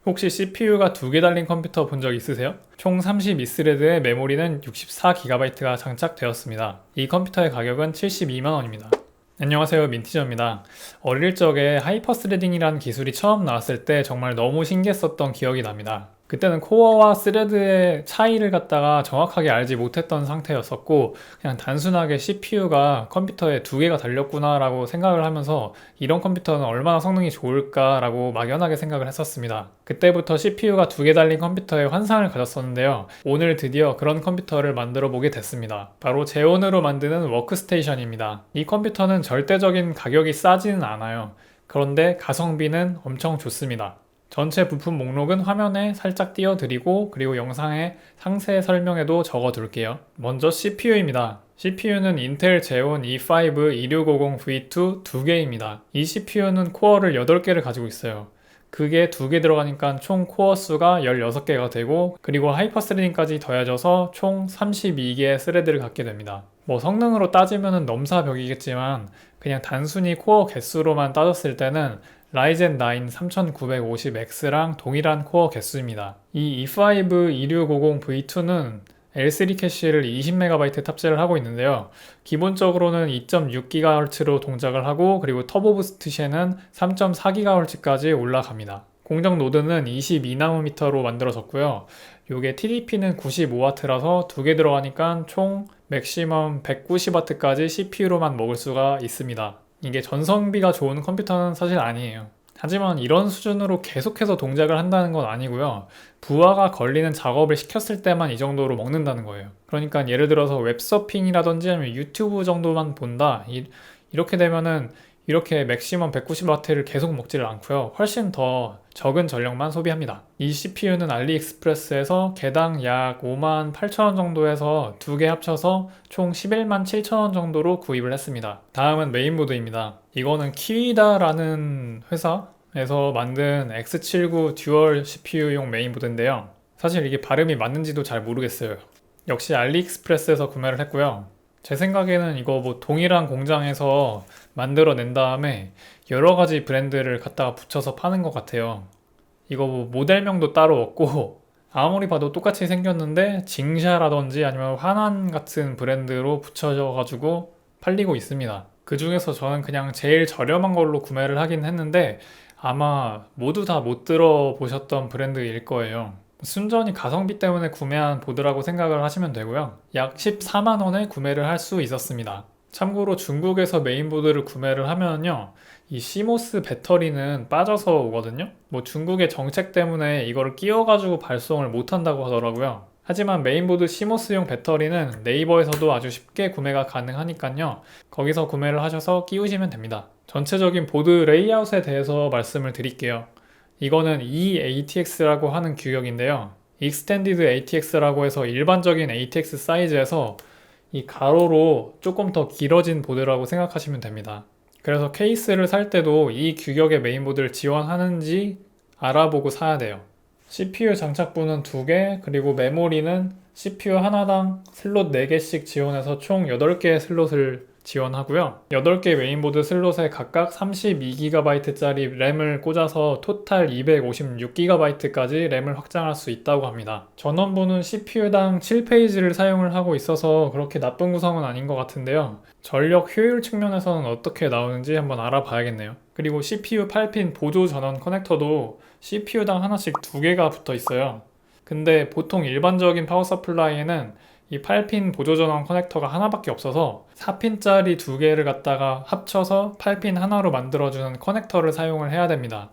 혹시 CPU가 두 개 달린 컴퓨터 본 적 있으세요? 총 32스레드의 메모리는 64GB가 장착되었습니다. 이 컴퓨터의 가격은 72만 원입니다. 안녕하세요, 민티저입니다. 어릴 적에 하이퍼스레딩이라는 기술이 처음 나왔을 때 정말 너무 신기했었던 기억이 납니다. 그때는 코어와 스레드의 차이를 갖다가 정확하게 알지 못했던 상태였었고, 그냥 단순하게 CPU가 컴퓨터에 두 개가 달렸구나 라고 생각을 하면서 이런 컴퓨터는 얼마나 성능이 좋을까 라고 막연하게 생각을 했었습니다. 그때부터 CPU가 두 개 달린 컴퓨터에 환상을 가졌었는데요. 오늘 드디어 그런 컴퓨터를 만들어 보게 됐습니다. 바로 제온으로 만드는 워크스테이션입니다. 이 컴퓨터는 절대적인 가격이 싸지는 않아요. 그런데 가성비는 엄청 좋습니다. 전체 부품 목록은 화면에 살짝 띄워드리고, 그리고 영상에 상세 설명에도 적어둘게요. 먼저 CPU입니다. CPU는 인텔 제온 E5 2650V2 두 개입니다. 이 CPU는 코어를 8개를 가지고 있어요. 그게 두 개 들어가니까 총 코어 수가 16개가 되고, 그리고 하이퍼스레딩까지 더해져서 총 32개의 스레드를 갖게 됩니다. 뭐 성능으로 따지면 넘사벽이겠지만 그냥 단순히 코어 개수로만 따졌을 때는 라이젠 9 3950X랑 동일한 코어 개수입니다. 이 E5 2650V2는 L3 캐시를 20MB 탑재를 하고 있는데요. 기본적으로는 2.6GHz로 동작을 하고, 그리고 터보 부스트 쉔은 3.4GHz까지 올라갑니다. 공정 노드는 22nm로 만들어졌고요. 요게 TDP는 95W라서 두 개 들어가니까 총 맥시멈 190W까지 CPU로만 먹을 수가 있습니다. 이게 전성비가 좋은 컴퓨터는 사실 아니에요. 하지만 이런 수준으로 계속해서 동작을 한다는 건 아니고요. 부하가 걸리는 작업을 시켰을 때만 이 정도로 먹는다는 거예요. 그러니까 예를 들어서 웹서핑이라든지 아니면 유튜브 정도만 본다. 이렇게 되면은 이렇게 맥시멈 190W를 계속 먹지를 않고요. 훨씬 더 적은 전력만 소비합니다. 이 CPU는 알리익스프레스에서 개당 약 5만 8천 원 정도에서 두 개 합쳐서 총 11만 7천 원 정도로 구입을 했습니다. 다음은 메인보드입니다. 이거는 키위다라는 회사에서 만든 X79 듀얼 CPU용 메인보드인데요. 사실 이게 발음이 맞는지도 잘 모르겠어요. 역시 알리익스프레스에서 구매를 했고요. 제 생각에는 이거 뭐 동일한 공장에서 만들어낸 다음에 여러 가지 브랜드를 갖다가 붙여서 파는 것 같아요. 이거 뭐 모델명도 따로 없고 아무리 봐도 똑같이 생겼는데 징샤라든지 아니면 화난 같은 브랜드로 붙여져 가지고 팔리고 있습니다. 그 중에서 저는 그냥 제일 저렴한 걸로 구매를 하긴 했는데 아마 모두 다 못 들어보셨던 브랜드일 거예요. 순전히 가성비 때문에 구매한 보드라고 생각을 하시면 되고요. 약 14만 원에 구매를 할 수 있었습니다. 참고로 중국에서 메인보드를 구매를 하면요, 이 시모스 배터리는 빠져서 오거든요. 뭐 중국의 정책 때문에 이거를 끼워가지고 발송을 못 한다고 하더라고요. 하지만 메인보드 시모스용 배터리는 네이버에서도 아주 쉽게 구매가 가능하니까요, 거기서 구매를 하셔서 끼우시면 됩니다. 전체적인 보드 레이아웃에 대해서 말씀을 드릴게요. 이거는 eATX라고 하는 규격인데요. Extended ATX라고 해서 일반적인 ATX 사이즈에서 이 가로로 조금 더 길어진 보드라고 생각하시면 됩니다. 그래서 케이스를 살 때도 이 규격의 메인보드를 지원하는지 알아보고 사야 돼요. CPU 장착부는 2개, 그리고 메모리는 CPU 하나당 슬롯 4개씩 지원해서 총 8개의 슬롯을 지원하고요. 8개 메인보드 슬롯에 각각 32GB짜리 램을 꽂아서 토탈 256GB까지 램을 확장할 수 있다고 합니다. 전원부는 CPU당 7페이지를 사용을 하고 있어서 그렇게 나쁜 구성은 아닌 것 같은데요. 전력 효율 측면에서는 어떻게 나오는지 한번 알아봐야겠네요. 그리고 CPU 8핀 보조 전원 커넥터도 CPU당 하나씩 2개가 붙어 있어요. 근데 보통 일반적인 파워 서플라이에는 이 8핀 보조전원 커넥터가 하나밖에 없어서 4핀짜리 2개를 갖다가 합쳐서 8핀 하나로 만들어주는 커넥터를 사용을 해야 됩니다.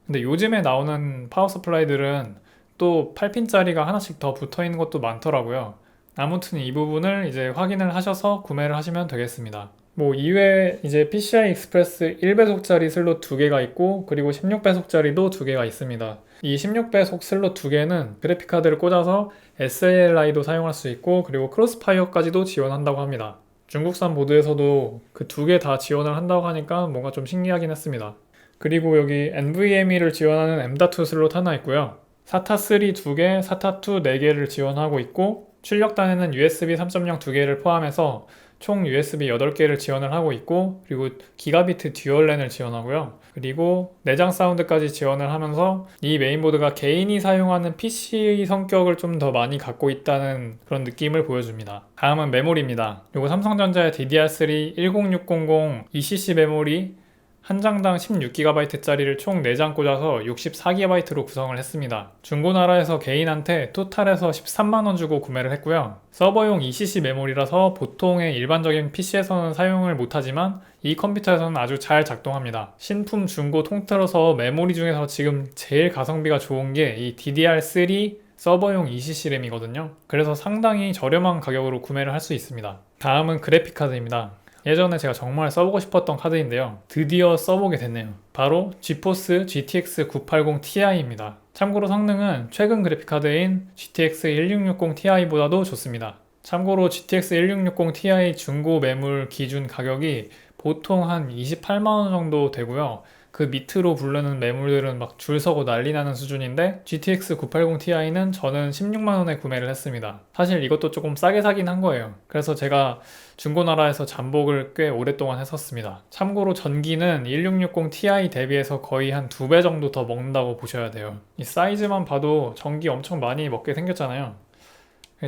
근데 요즘에 나오는 파워 서플라이들은 또 8핀짜리가 하나씩 더 붙어 있는 것도 많더라고요. 아무튼 이 부분을 이제 확인을 하셔서 구매를 하시면 되겠습니다. 뭐 이외에 이제 PCI 익스프레스 1배속짜리 슬롯 2개가 있고, 그리고 16배속짜리도 2개가 있습니다. 이 16배속 슬롯 2개는 그래픽카드를 꽂아서 SALI도 사용할 수 있고, 그리고 크로스파이어까지도 지원한다고 합니다. 중국산 보드에서도 그 2개 다 지원을 한다고 하니까 뭔가 좀 신기하긴 했습니다. 그리고 여기 NVMe를 지원하는 M.2 슬롯 하나 있고요. SATA 3 2개, SATA 2 4개를 지원하고 있고, 출력단에는 USB 3.0 2개를 포함해서 총 USB 8개를 지원을 하고 있고, 그리고 기가비트 듀얼랜을 지원하고요. 그리고 내장 사운드까지 지원을 하면서 이 메인보드가 개인이 사용하는 PC 성격을 좀 더 많이 갖고 있다는 그런 느낌을 보여줍니다. 다음은 메모리입니다. 요거 삼성전자의 DDR3 10600 ECC 메모리 한 장당 16GB짜리를 총 4장 꽂아서 64GB로 구성을 했습니다. 중고나라에서 개인한테 토탈에서 13만원 주고 구매를 했고요. 서버용 ECC 메모리라서 보통의 일반적인 PC에서는 사용을 못하지만 이 컴퓨터에서는 아주 잘 작동합니다. 신품 중고 통틀어서 메모리 중에서 지금 제일 가성비가 좋은 게 이 DDR3 서버용 ECC 램이거든요. 그래서 상당히 저렴한 가격으로 구매를 할 수 있습니다. 다음은 그래픽카드입니다. 예전에 제가 정말 써보고 싶었던 카드인데요. 드디어 써보게 됐네요. 바로 지포스 GTX 980 Ti입니다. 참고로 성능은 최근 그래픽카드인 GTX 1660 Ti보다도 좋습니다. 참고로 GTX 1660 Ti 중고 매물 기준 가격이 보통 한 28만원 정도 되고요. 그 밑으로 부르는 매물들은 막 줄 서고 난리 나는 수준인데 GTX 980 Ti는 저는 16만원에 구매를 했습니다. 사실 이것도 조금 싸게 사긴 한 거예요. 그래서 제가 중고나라에서 잠복을 꽤 오랫동안 했었습니다. 참고로 전기는 1660 Ti 대비해서 거의 한 2배 정도 더 먹는다고 보셔야 돼요. 이 사이즈만 봐도 전기 엄청 많이 먹게 생겼잖아요.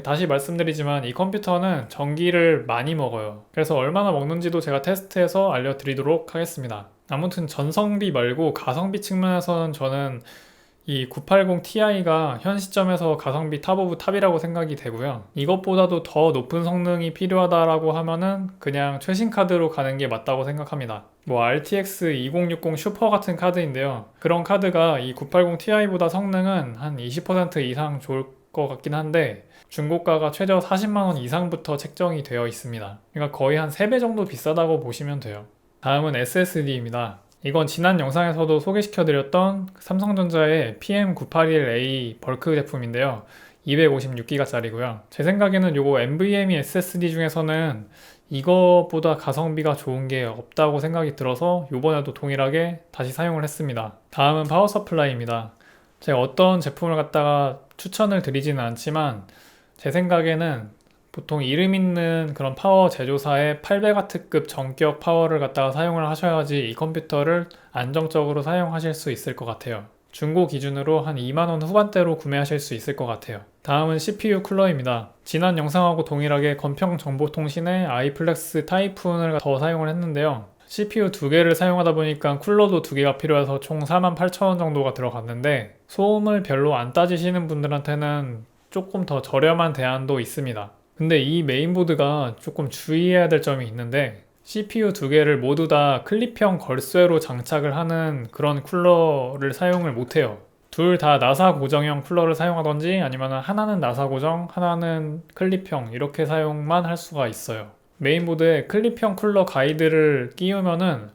다시 말씀드리지만 이 컴퓨터는 전기를 많이 먹어요. 그래서 얼마나 먹는지도 제가 테스트해서 알려드리도록 하겠습니다. 아무튼 전성비 말고 가성비 측면에서는 저는 이 980 Ti가 현 시점에서 가성비 탑 오브 탑이라고 생각이 되고요. 이것보다도 더 높은 성능이 필요하다라고 하면은 그냥 최신 카드로 가는 게 맞다고 생각합니다. 뭐 RTX 2060 슈퍼 같은 카드인데요. 그런 카드가 이 980 Ti보다 성능은 한 20% 이상 좋을 것 같긴 한데 중고가가 최저 40만원 이상부터 책정이 되어 있습니다. 그러니까 거의 한 3배 정도 비싸다고 보시면 돼요. 다음은 SSD입니다. 이건 지난 영상에서도 소개시켜드렸던 삼성전자의 PM981A 벌크 제품인데요. 256GB짜리고요. 제 생각에는 이거 NVMe SSD 중에서는 이거보다 가성비가 좋은 게 없다고 생각이 들어서 이번에도 동일하게 다시 사용을 했습니다. 다음은 파워 서플라이입니다. 제가 어떤 제품을 갖다가 추천을 드리지는 않지만 제 생각에는 보통 이름 있는 그런 파워 제조사의 800W급 전격 파워를 갖다가 사용을 하셔야지 이 컴퓨터를 안정적으로 사용하실 수 있을 것 같아요. 중고 기준으로 한 2만원 후반대로 구매하실 수 있을 것 같아요. 다음은 CPU 쿨러입니다. 지난 영상하고 동일하게 건평정보통신의 아이플렉스 타이푼을 더 사용을 했는데요. CPU 2개를 사용하다 보니까 쿨러도 2개가 필요해서 총 48,000원 정도가 들어갔는데 소음을 별로 안 따지시는 분들한테는 조금 더 저렴한 대안도 있습니다. 근데 이 메인보드가 조금 주의해야 될 점이 있는데 CPU 2개를 모두 다 클립형 걸쇠로 장착을 하는 그런 쿨러를 사용을 못해요. 둘 다 나사 고정형 쿨러를 사용하던지 아니면 하나는 나사 고정, 하나는 클립형 이렇게 사용만 할 수가 있어요. 메인보드에 클립형 쿨러 가이드를 끼우면은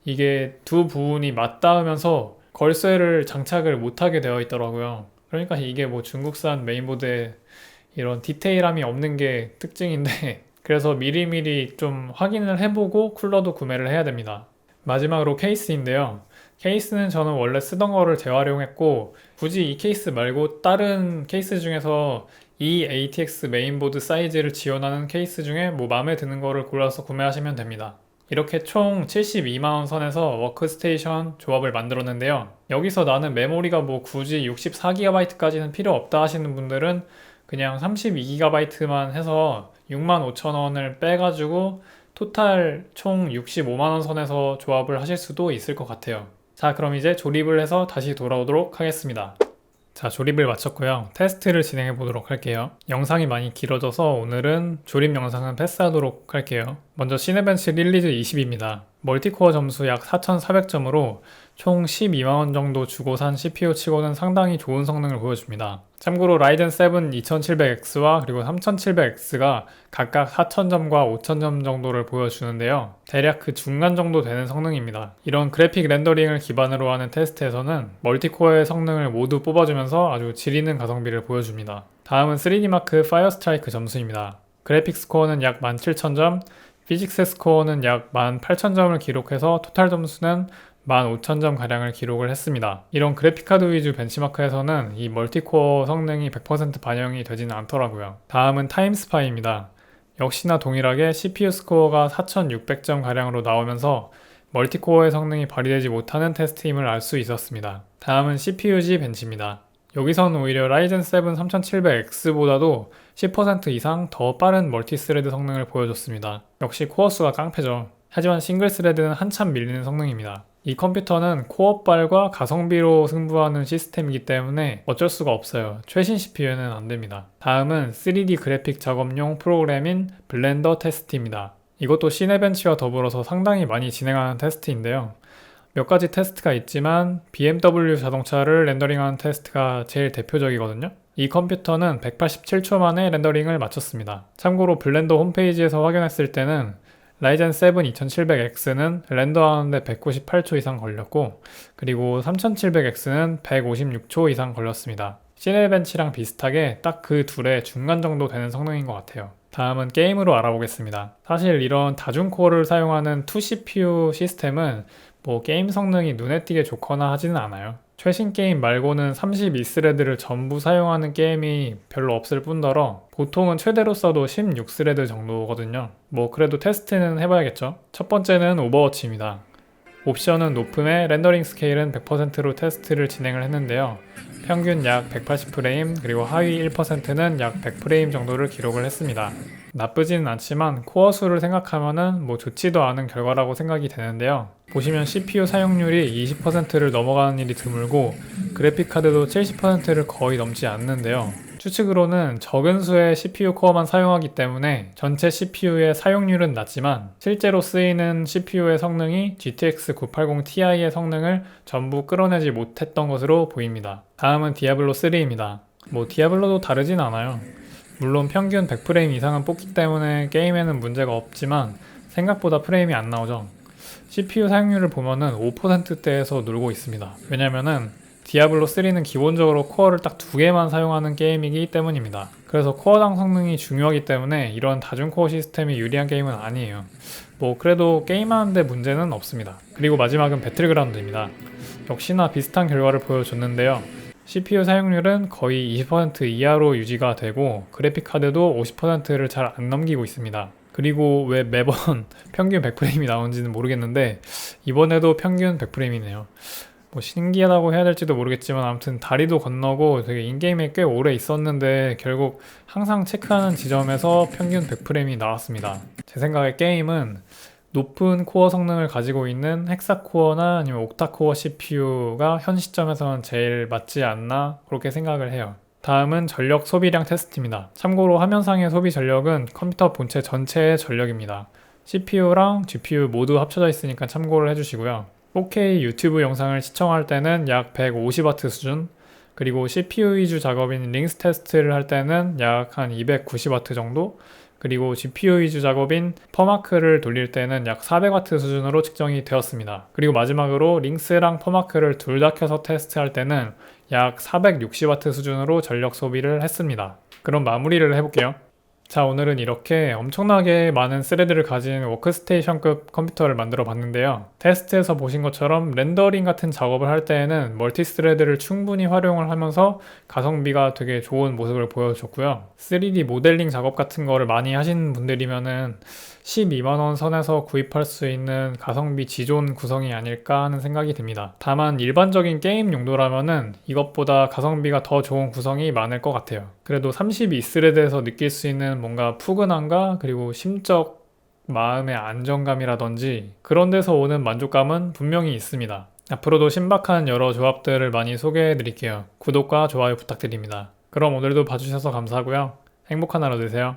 이게 두 부분이 맞닿으면서 걸쇠를 장착을 못하게 되어 있더라고요. 그러니까 이게 뭐 중국산 메인보드에 이런 디테일함이 없는 게 특징인데 그래서 미리미리 좀 확인을 해보고 쿨러도 구매를 해야 됩니다. 마지막으로 케이스인데요. 케이스는 저는 원래 쓰던 거를 재활용했고 굳이 이 케이스 말고 다른 케이스 중에서 이 ATX 메인보드 사이즈를 지원하는 케이스 중에 뭐 마음에 드는 거를 골라서 구매하시면 됩니다. 이렇게 총 72만원 선에서 워크스테이션 조합을 만들었는데요. 여기서 나는 메모리가 뭐 굳이 64GB까지는 필요 없다 하시는 분들은 그냥 32GB만 해서 65,000원을 빼가지고 토탈 총 65만원 선에서 조합을 하실 수도 있을 것 같아요. 자, 그럼 이제 조립을 해서 다시 돌아오도록 하겠습니다. 자, 조립을 마쳤고요. 테스트를 진행해 보도록 할게요. 영상이 많이 길어져서 오늘은 조립 영상은 패스하도록 할게요. 먼저 시네벤치 릴리즈 20입니다. 멀티코어 점수 약 4,400점으로 총 12만원 정도 주고 산 CPU 치고는 상당히 좋은 성능을 보여줍니다. 참고로 라이젠 7 2700X와 그리고 3700X가 각각 4000점과 5000점 정도를 보여주는데요. 대략 그 중간 정도 되는 성능입니다. 이런 그래픽 렌더링을 기반으로 하는 테스트에서는 멀티코어의 성능을 모두 뽑아주면서 아주 지리는 가성비를 보여줍니다. 다음은 3D마크 파이어 스트라이크 점수입니다. 그래픽 스코어는 약 17,000점, 피직스 스코어는 약 18,000점을 기록해서 토탈 점수는 15,000점 가량을 기록을 했습니다. 이런 그래픽카드 위주 벤치마크에서는 이 멀티코어 성능이 100% 반영이 되지는 않더라고요. 다음은 타임스파이입니다. 역시나 동일하게 CPU 스코어가 4600점 가량으로 나오면서 멀티코어의 성능이 발휘되지 못하는 테스트임을 알 수 있었습니다. 다음은 CPUG 벤치입니다. 여기선 오히려 라이젠 7 3700X보다도 10% 이상 더 빠른 멀티스레드 성능을 보여줬습니다. 역시 코어 수가 깡패죠. 하지만 싱글 스레드는 한참 밀리는 성능입니다. 이 컴퓨터는 코어빨과 가성비로 승부하는 시스템이기 때문에 어쩔 수가 없어요. 최신 CPU는 안됩니다. 다음은 3D 그래픽 작업용 프로그램인 블렌더 테스트입니다. 이것도 시네벤치와 더불어서 상당히 많이 진행하는 테스트인데요. 몇 가지 테스트가 있지만 BMW 자동차를 렌더링하는 테스트가 제일 대표적이거든요. 이 컴퓨터는 187초 만에 렌더링을 마쳤습니다. 참고로 블렌더 홈페이지에서 확인했을 때는 라이젠 7 2700X는 렌더하는데 198초 이상 걸렸고, 그리고 3700X는 156초 이상 걸렸습니다. 시네벤치랑 비슷하게 딱 그 둘의 중간 정도 되는 성능인 것 같아요. 다음은 게임으로 알아보겠습니다. 사실 이런 다중코어를 사용하는 2CPU 시스템은 게임 성능이 눈에 띄게 좋거나 하지는 않아요. 최신 게임 말고는 32스레드를 전부 사용하는 게임이 별로 없을 뿐더러 보통은 최대로 써도 16스레드 정도거든요. 그래도 테스트는 해봐야겠죠. 첫 번째는 오버워치입니다. 옵션은 높음에 렌더링 스케일은 100%로 테스트를 진행을 했는데요. 평균 약 180프레임, 그리고 하위 1%는 약 100프레임 정도를 기록을 했습니다. 나쁘지는 않지만 코어 수를 생각하면은 좋지도 않은 결과라고 생각이 되는데요. 보시면 CPU 사용률이 20%를 넘어가는 일이 드물고 그래픽카드도 70%를 거의 넘지 않는데요. 추측으로는 적은 수의 CPU 코어만 사용하기 때문에 전체 CPU의 사용률은 낮지만 실제로 쓰이는 CPU의 성능이 GTX 980ti의 성능을 전부 끌어내지 못했던 것으로 보입니다. 다음은 디아블로 3입니다. 디아블로도 다르진 않아요. 물론 평균 100프레임 이상은 뽑기 때문에 게임에는 문제가 없지만 생각보다 프레임이 안 나오죠. CPU 사용률을 보면은 5%대에서 놀고 있습니다. 왜냐면은 디아블로 3는 기본적으로 코어를 딱 2개만 사용하는 게임이기 때문입니다. 그래서 코어당 성능이 중요하기 때문에 이런 다중코어 시스템이 유리한 게임은 아니에요. 그래도 게임하는데 문제는 없습니다. 그리고 마지막은 배틀그라운드입니다. 역시나 비슷한 결과를 보여줬는데요. CPU 사용률은 거의 20% 이하로 유지가 되고 그래픽카드도 50%를 잘 안 넘기고 있습니다. 그리고 왜 매번 평균 100프레임이 나오는지는 모르겠는데 이번에도 평균 100프레임이네요. 신기하다고 해야 될지도 모르겠지만 아무튼 다리도 건너고 되게 인게임에 꽤 오래 있었는데 결국 항상 체크하는 지점에서 평균 100프레임이 나왔습니다. 제 생각에 게임은 높은 코어 성능을 가지고 있는 헥사코어나 아니면 옥타코어 CPU가 현 시점에서는 제일 맞지 않나 그렇게 생각을 해요. 다음은 전력 소비량 테스트입니다. 참고로 화면상의 소비 전력은 컴퓨터 본체 전체의 전력입니다. CPU랑 GPU 모두 합쳐져 있으니까 참고를 해주시고요. 4K 유튜브 영상을 시청할 때는 약 150W 수준, 그리고 CPU 위주 작업인 링스 테스트를 할 때는 약 한 290W 정도, 그리고 GPU 위주 작업인 퍼마크를 돌릴 때는 약 400W 수준으로 측정이 되었습니다. 그리고 마지막으로 링스랑 퍼마크를 둘 다 켜서 테스트할 때는 약 460W 수준으로 전력 소비를 했습니다. 그럼 마무리를 해볼게요. 자, 오늘은 이렇게 엄청나게 많은 스레드를 가진 워크스테이션급 컴퓨터를 만들어 봤는데요. 테스트에서 보신 것처럼 렌더링 같은 작업을 할 때에는 멀티스레드를 충분히 활용을 하면서 가성비가 되게 좋은 모습을 보여줬고요. 3D 모델링 작업 같은 거를 많이 하시는 분들이면은 12만원 선에서 구입할 수 있는 가성비 지존 구성이 아닐까 하는 생각이 듭니다. 다만 일반적인 게임 용도라면은 이것보다 가성비가 더 좋은 구성이 많을 것 같아요. 그래도 32스레드에서 느낄 수 있는 뭔가 푸근함과 그리고 심적 마음의 안정감이라든지 그런 데서 오는 만족감은 분명히 있습니다. 앞으로도 신박한 여러 조합들을 많이 소개해 드릴게요. 구독과 좋아요 부탁드립니다. 그럼 오늘도 봐주셔서 감사하고요. 행복한 하루 되세요.